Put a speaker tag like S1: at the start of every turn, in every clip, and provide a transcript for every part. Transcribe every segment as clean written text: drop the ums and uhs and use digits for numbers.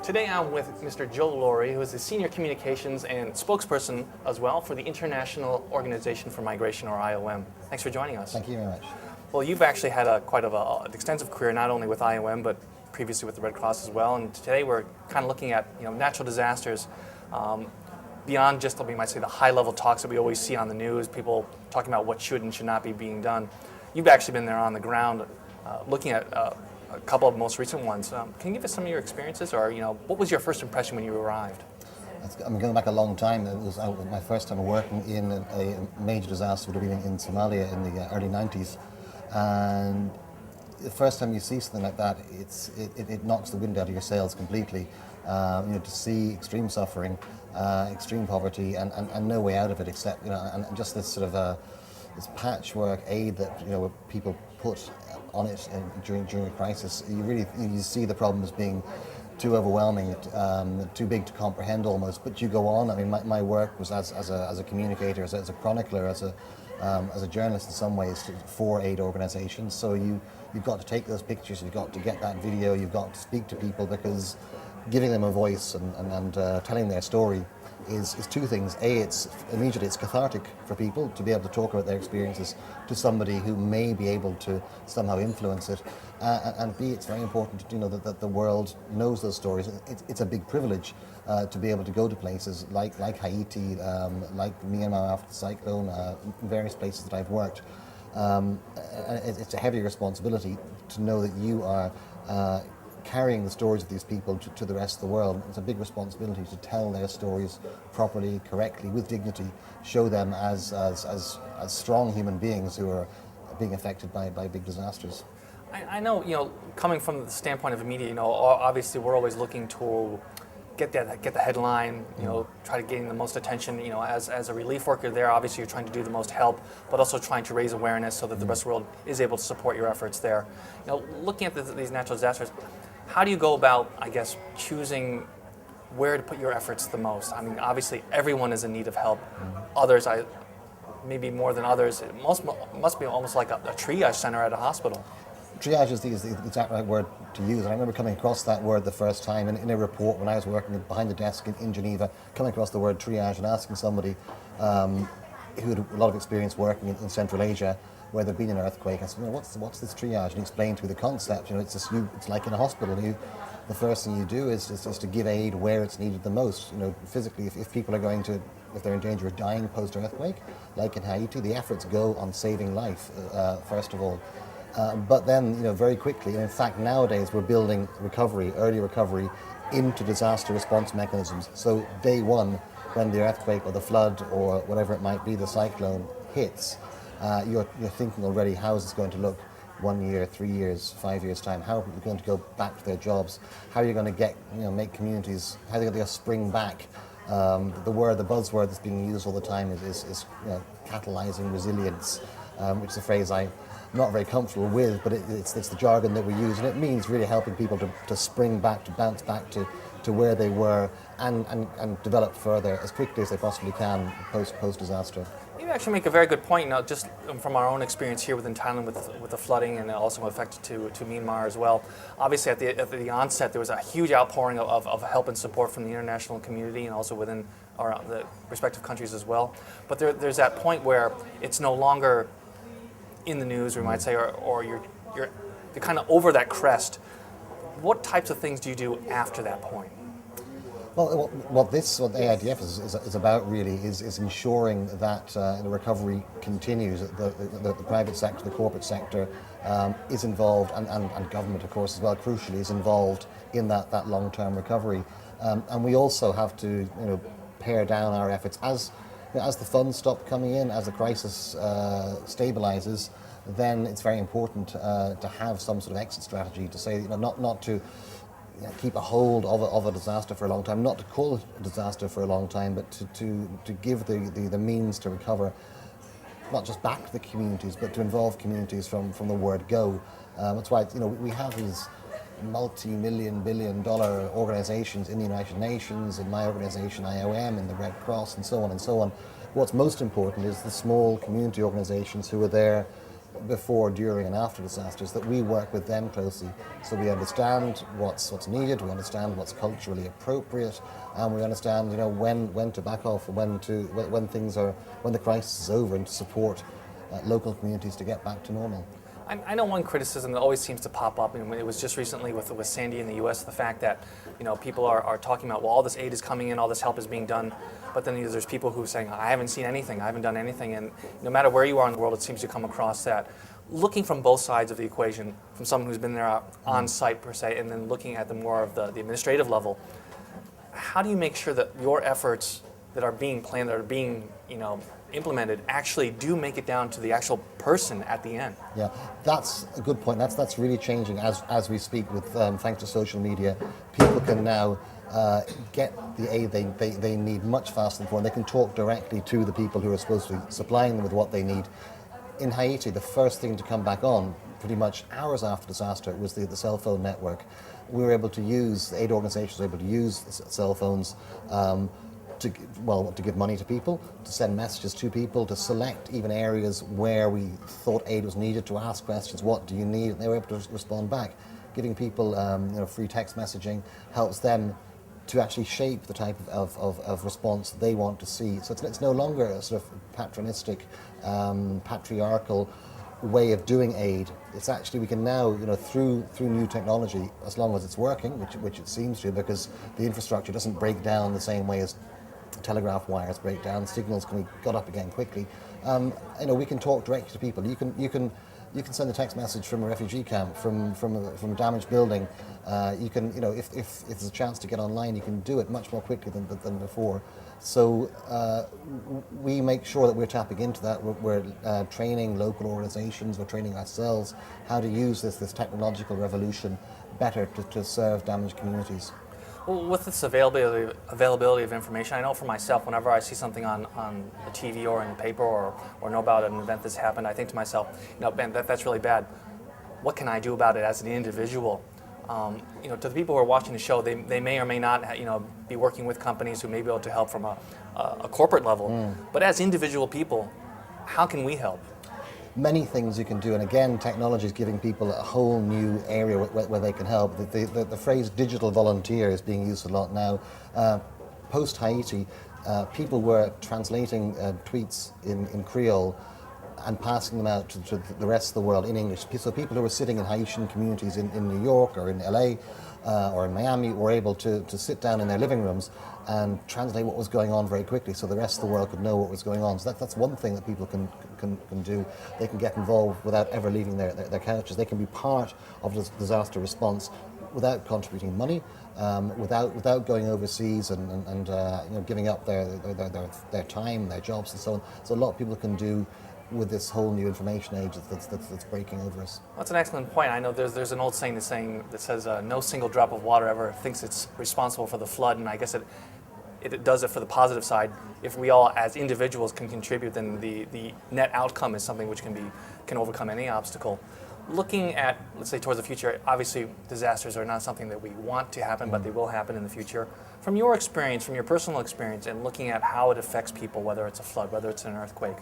S1: Today I'm with Mr. Joe Laurie, who is the Senior Communications and Spokesperson as well for the International Organization for Migration, or IOM. Thanks for joining us.
S2: Thank you very much.
S1: Well, you've actually had quite an extensive career, not only with IOM, but previously with the Red Cross as well. And today we're kind of looking at natural disasters beyond just, we might say, the high-level talks that we always see on the news, people talking about what should and should not be being done. You've actually been there on the ground looking at a couple of the most recent ones. Can you give us some of your experiences, or what was your first impression when you arrived?
S2: I'm going back a long time. It was my first time working in a major disaster would have been in Somalia in the early 90s. And the first time you see something like that, it knocks the wind out of your sails completely. To see extreme suffering, extreme poverty, and no way out of it except and just this sort of this patchwork aid that people put on it during a crisis. You see the problems being too overwhelming, too big to comprehend almost. But you go on. I mean, my work was as a communicator, as a chronicler, as a journalist in some ways for aid organisations. So you've got to take those pictures, you've got to get that video, you've got to speak to people, because giving them a voice and telling their story is two things. A, it's cathartic for people to be able to talk about their experiences to somebody who may be able to somehow influence it. And B, it's very important that the world knows those stories. It's a big privilege to be able to go to places like Haiti, like Myanmar after the cyclone, various places that I've worked. It's a heavy responsibility to know that you are carrying the stories of these people to the rest of the world. It's a big responsibility to tell their stories properly, correctly, with dignity, show them as strong human beings who are being affected by big disasters.
S1: I know, coming from the standpoint of the media, obviously we're always looking to get the headline, try to gain the most attention. As a relief worker there, obviously you're trying to do the most help, but also trying to raise awareness so that the rest of the world is able to support your efforts there. Looking at these natural disasters, how do you go about, I guess, choosing where to put your efforts the most? I mean, obviously everyone is in need of help. Others, maybe more than others, it must be almost like a triage center at a hospital.
S2: Triage is the exact right word to use. And I remember coming across that word the first time in a report when I was working behind the desk in Geneva, coming across the word triage and asking somebody who had a lot of experience working in Central Asia, where there'd been an earthquake. I said, what's this triage? And he explained to me the concept. It's like in a hospital. The first thing you do is to give aid where it's needed the most. Physically, if people are if they're in danger of dying post-earthquake, like in Haiti, the efforts go on saving life, first of all. But then, very quickly, and in fact, nowadays we're building early recovery into disaster response mechanisms. So day one, when the earthquake or the flood or whatever it might be, the cyclone hits, you're thinking already, how is this going to look 1 year, 3 years, 5 years time? How are people going to go back to their jobs? How are you going to make communities, how are they going to spring back? The buzzword that's being used all the time is catalyzing resilience, which is a phrase I'm not very comfortable with, but it's the jargon that we use, and it means really helping people to spring back, to bounce back to where they were and develop further as quickly as they possibly can post-disaster.
S1: You actually make a very good point. Just from our own experience here within Thailand with the flooding, and also affected to Myanmar as well. Obviously, at the onset, there was a huge outpouring of help and support from the international community, and also within the respective countries as well. But there's that point where it's no longer in the news, we might say, or you're kind of over that crest. What types of things do you do after that point?
S2: Well, what the AIDF is about really is ensuring that the recovery continues, the private sector, the corporate sector is involved, and government, of course, as well, crucially, is involved in that long-term recovery. And we also have to pare down our efforts as the funds stop coming in, as the crisis stabilizes. Then it's very important to have some sort of exit strategy, to say not to keep a hold of a disaster for a long time, not to call it a disaster for a long time, but to give the means to recover, not just back to the communities, but to involve communities from the word go. That's why we have these multi-billion-dollar organizations in the United Nations, in my organization IOM, in the Red Cross, and so on and so on. What's most important is the small community organizations who are there before, during, and after disasters, that we work with them closely, so we understand what's needed, we understand what's culturally appropriate, and we understand, you know, when to back off, when the crisis is over, and to support local communities to get back to normal.
S1: I know one criticism that always seems to pop up, and it was just recently with Sandy in the U.S., the fact that, you know, people are talking about, well, all this aid is coming in, all this help is being done, but then there's people who are saying, I haven't seen anything, I haven't done anything, and no matter where you are in the world, it seems to come across that. Looking from both sides of the equation, from someone who's been there on site per se, and then looking at the more of the administrative level, how do you make sure that your efforts that are being planned, that are being, you know, implemented, actually do make it down to the actual person at the end?
S2: Yeah, that's a good point. That's really changing as we speak. With thanks to social media, people can now get the aid they need much faster than before, and they can talk directly to the people who are supposed to be supplying them with what they need. In Haiti, the first thing to come back on, pretty much hours after disaster, was the cell phone network. We were able to use, the aid organizations were able to use cell phones to give money to people, to send messages to people, to select even areas where we thought aid was needed, to ask questions, what do you need? And they were able to respond back. Giving people free text messaging helps them to actually shape the type of response they want to see. So it's no longer a sort of patronistic, patriarchal way of doing aid. It's actually, we can now, you know, through new technology, as long as it's working, which it seems to, because the infrastructure doesn't break down the same way as telegraph wires break down, signals can be got up again quickly. You know, we can talk directly to people. You can send a text message from a refugee camp, from a damaged building. You can, you know, if there's a chance to get online, you can do it much more quickly than before. So we make sure that we're tapping into that. We're training local organizations, we're training ourselves how to use this technological revolution better to serve damaged communities.
S1: Well, with this availability of information, I know for myself, whenever I see something on the TV or in the paper or know about an event that's happened, I think to myself, you know, Ben, that's really bad. What can I do about it as an individual? You know, to the people who are watching the show, they may or may not, you know, be working with companies who may be able to help from a corporate level. But as individual people, how can we help?
S2: Many things you can do, and again, technology is giving people a whole new area where they can help. The phrase digital volunteer is being used a lot now. Post Haiti, people were translating tweets in Creole and passing them out to the rest of the world in English. So people who were sitting in Haitian communities in New York or in LA or in Miami were able to sit down in their living rooms and translate what was going on very quickly, so the rest of the world could know what was going on. So that's one thing that people can do. They can get involved without ever leaving their couches. They can be part of the disaster response without contributing money, without going overseas and you know, giving up their time, their jobs, and so on. So a lot of people can do with this whole new information age that's breaking over us.
S1: That's an excellent point. I know there's an old saying that says no single drop of water ever thinks it's responsible for the flood, and I guess it does it for the positive side. If we all as individuals can contribute, then the net outcome is something which can overcome any obstacle. Looking at, let's say, towards the future, obviously disasters are not something that we want to happen, but they will happen in the future. From your experience, from your personal experience, and looking at how it affects people, whether it's a flood, whether it's an earthquake,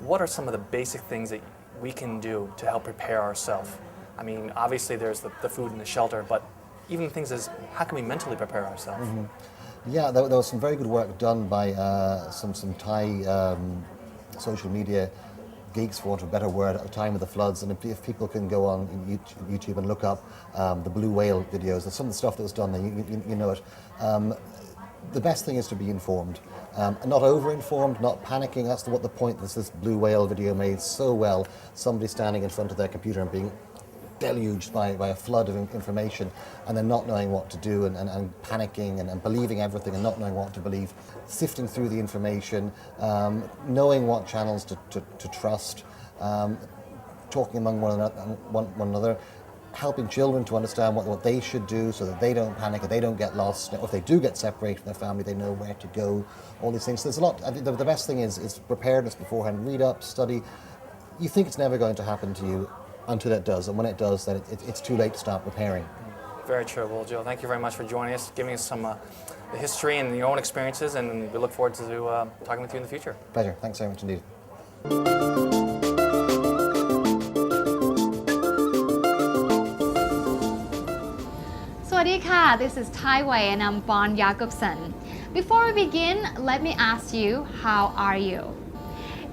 S1: what are some of the basic things that we can do to help prepare ourselves? I mean, obviously there's the food and the shelter, but even things as how can we mentally prepare ourselves?
S2: Yeah, there was some very good work done by some Thai social media geeks, for want of a better word, at the time of the floods. And if people can go on YouTube and look up the blue whale videos, there's some of the stuff that was done there, you know it. The best thing is to be informed, not over-informed, not panicking. That's what the point this blue whale video made so well. Somebody standing in front of their computer and being deluged by a flood of information, and then not knowing what to do and panicking and believing everything and not knowing what to believe. Sifting through the information, knowing what channels to trust, talking among one another, helping children to understand what they should do so that they don't panic and they don't get lost. If they do get separated from their family, they know where to go, all these things. So there's a lot. I think the best thing is preparedness beforehand. Read up, study. You think it's never going to happen to you until it does, and when it does, then it's too late to start preparing.
S1: Very true. Well, Joe, thank you very much for joining us, giving us some the history and your own experiences, and we look forward to talking with you in the future.
S2: Pleasure. Thanks very much indeed.
S3: this is Taiway and I'm Bon Jacobson. Before we begin, let me ask you, how are you?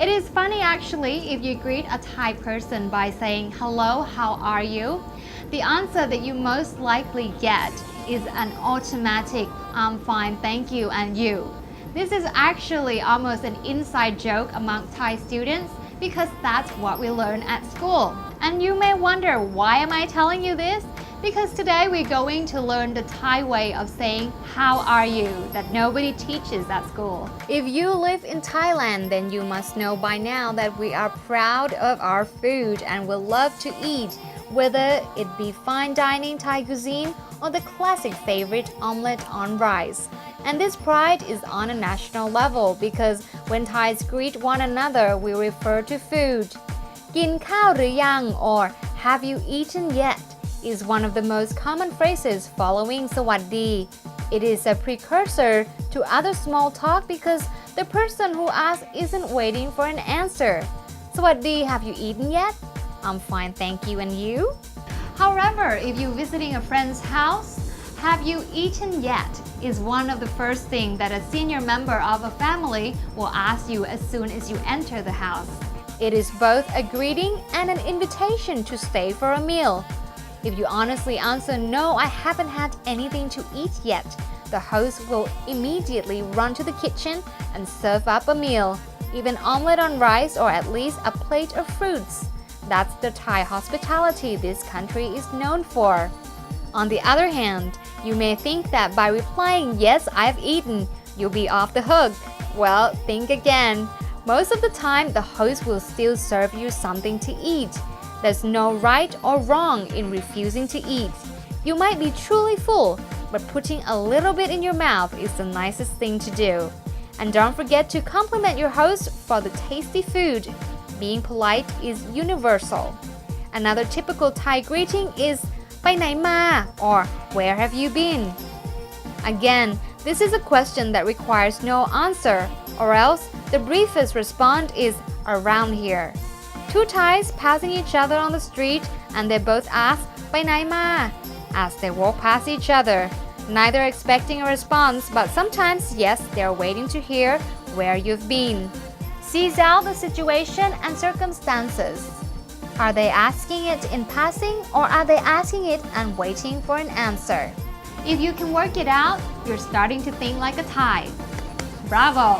S3: It is funny actually if you greet a Thai person by saying, hello, how are you? The answer that you most likely get is an automatic, I'm fine, thank you, and you. This is actually almost an inside joke among Thai students because that's what we learn at school. And you may wonder, why am I telling you this? Because today we're going to learn the Thai way of saying how are you that nobody teaches at school. If you live in Thailand, then you must know by now that we are proud of our food and will love to eat, whether it be fine dining Thai cuisine or the classic favorite omelette on rice. And this pride is on a national level because when Thais greet one another, we refer to food. กินข้าวหรือยัง or have you eaten yet is one of the most common phrases following สวัสดี It is a precursor to other small talk because the person who asks isn't waiting for an answer. สวัสดี have you eaten yet? I'm fine, thank you, and you? However, if you're visiting a friend's house, have you eaten yet is one of the first things that a senior member of a family will ask you as soon as you enter the house. It is both a greeting and an invitation to stay for a meal. If you honestly answer, no, I haven't had anything to eat yet, the host will immediately run to the kitchen and serve up a meal, even omelette on rice or at least a plate of fruits. That's the Thai hospitality this country is known for. On the other hand, you may think that by replying, yes, I've eaten, you'll be off the hook. Well, think again. Most of the time, the host will still serve you something to eat. There's no right or wrong in refusing to eat. You might be truly full, but putting a little bit in your mouth is the nicest thing to do. And don't forget to compliment your host for the tasty food. Being polite is universal. Another typical Thai greeting is ไปไหนมา or where have you been? Again, this is a question that requires no answer, or else the briefest response is around here. Two Thais passing each other on the street and they both ask ไปไหนมา as they walk past each other, neither expecting a response, but sometimes yes, they're waiting to hear where you've been. Seize out the situation and circumstances. Are they asking it in passing or are they asking it and waiting for an answer? If you can work it out, you're starting to think like a Thai. Bravo!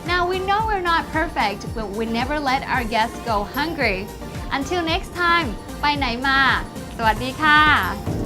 S3: Now we know we're not perfect, but we never let our guests go hungry. Until next time, ไปไหนมา สวัสดีค่ะ